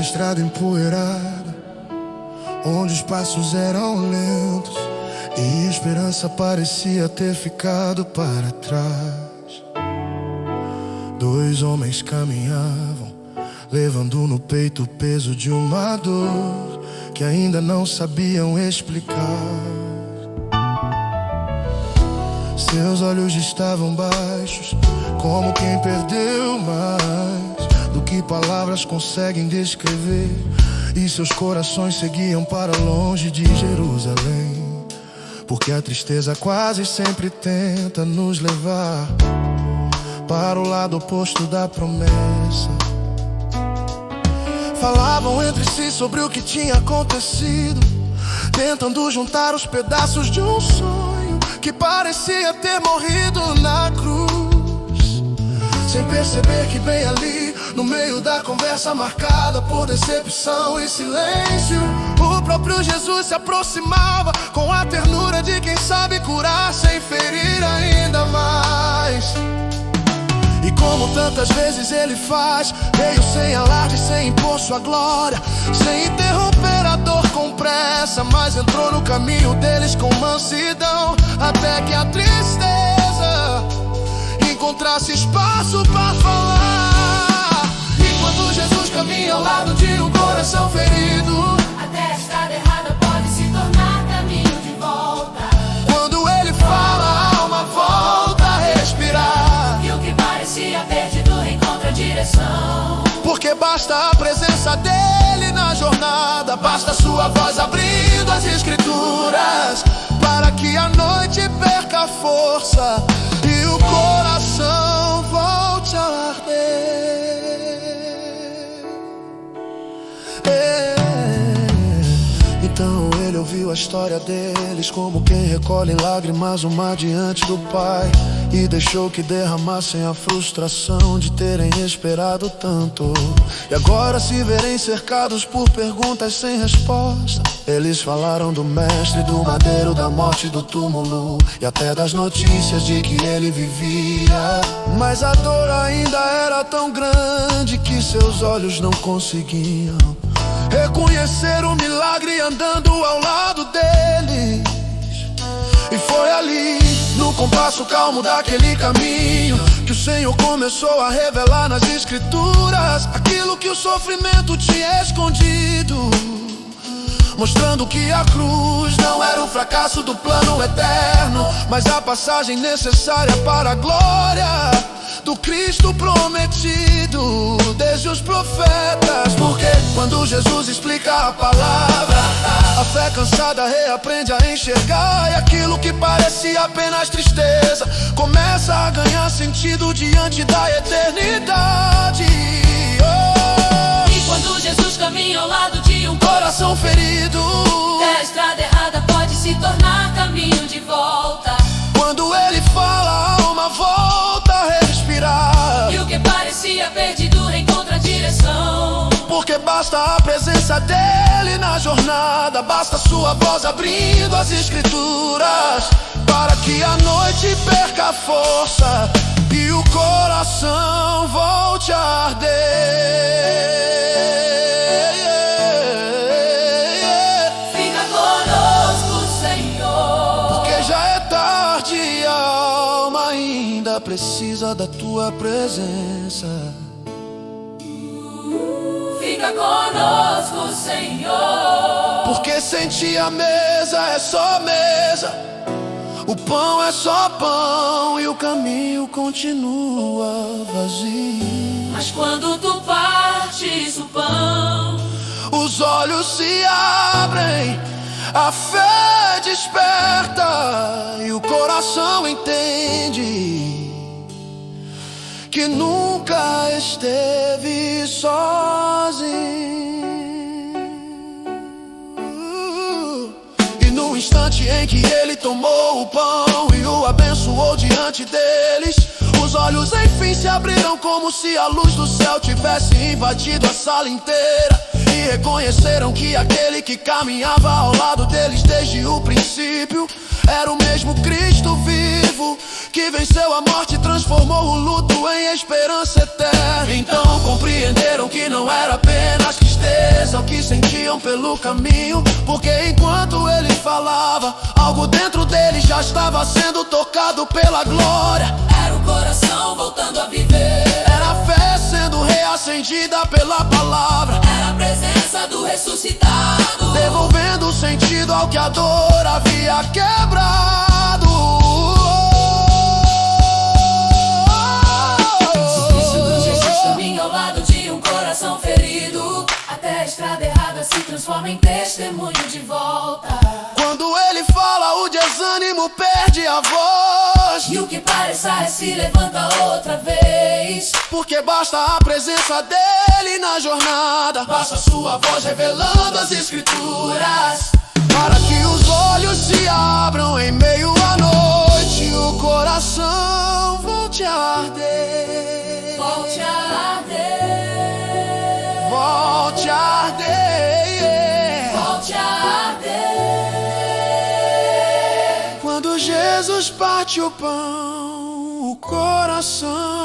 Aquela estrada empoeirada, onde os passos eram lentos e a esperança parecia ter ficado para trás. Dois homens caminhavam, levando no peito o peso de uma dor que ainda não sabiam explicar. Seus olhos estavam baixos, como quem perdeu mais do que palavras conseguem descrever, e seus corações seguiam para longe de Jerusalém, porque a tristeza quase sempre tenta nos levar para o lado oposto da promessa. Falavam entre si sobre o que tinha acontecido, tentando juntar os pedaços de um sonho que parecia ter morrido na cruz, sem perceber que bem ali, no meio da conversa marcada por decepção e silêncio, o próprio Jesus se aproximava com a ternura de quem sabe curar sem ferir ainda mais. E como tantas vezes ele faz, veio sem alarde, sem impor sua glória, sem interromper a dor com pressa, mas entrou no caminho deles com mansidão, até que a tristeza encontrasse espaço para falar. E quando Jesus caminha ao lado de um coração ferido, até a estrada errada pode se tornar caminho de volta. quando ele fala, a alma volta a respirar, E o que parecia perdido encontra direção. porque basta a presença dele na jornada, basta sua voz abrindo as escrituras, para que a noite perca a força e o coração volte a arder. Então ele ouviu a história deles, como quem recolhe lágrimas uma diante do Pai, e deixou que derramassem a frustração de terem esperado tanto, e agora se verem cercados por perguntas sem resposta. Eles falaram do mestre, do madeiro, da morte, do túmulo, e até das notícias de que ele vivia. Mas a dor ainda era tão grande que seus olhos não conseguiam reconhecer o milagre andando ao lado deles. E foi ali, no compasso calmo daquele caminho, que o Senhor começou a revelar nas escrituras aquilo que o sofrimento tinha escondido, mostrando que a cruz não era o fracasso do plano eterno, mas a passagem necessária para a glória do Cristo prometido desde os profetas. Porque quando Jesus explica a palavra, a fé cansada reaprende a enxergar, e aquilo que parecia apenas tristeza começa a ganhar sentido diante da eternidade. Oh! E quando Jesus caminha ao lado de um Coração ferido, até a estrada errada pode se tornar caminho de volta. quando ele fala, a alma volta a respirar, E o que parecia perdido encontra direção. porque basta a presença dele na jornada, basta sua voz abrindo as escrituras, para que a noite perca a força e o coração volte a arder. Fica conosco, Senhor. Porque já é tarde e a alma ainda precisa da tua presença. Fica conosco, Senhor. Porque sem ti a mesa é só mesa, o pão é só pão e o caminho continua vazio. Mas quando tu partes o pão, Os olhos se abrem, a fé desperta e o coração entende que nunca esteve sozinho. E no instante em que ele tomou o pão e o abençoou diante deles, os olhos enfim se abriram, como se a luz do céu tivesse invadido a sala inteira, e reconheceram que aquele que caminhava ao lado deles desde o princípio era o mesmo Cristo vivo, que venceu a morte e transformou o luto em esperança eterna. Então compreenderam que não era apenas tristeza, tristeza o que sentiam pelo caminho, porque enquanto ele falava, algo dentro dele já estava sendo tocado pela glória. Era o coração voltando a viver, Era a fé sendo reacendida pela palavra, era a presença do ressuscitado, devolvendo sentido ao que a dor havia quebrado. Sorriso do Jesus caminha ao lado de um coração ferido, até a estrada errada se transforma em testemunho de volta. Quando ele fala, o desânimo perde a voz, E o que pareça se levanta outra vez, porque basta a presença dele na jornada, basta sua voz revelando as escrituras, para que os olhos se abram em meio à noite e o coração volte a arder. volte a arder, Volte a arder. volte a arder. Quando Jesus parte o pão, o coração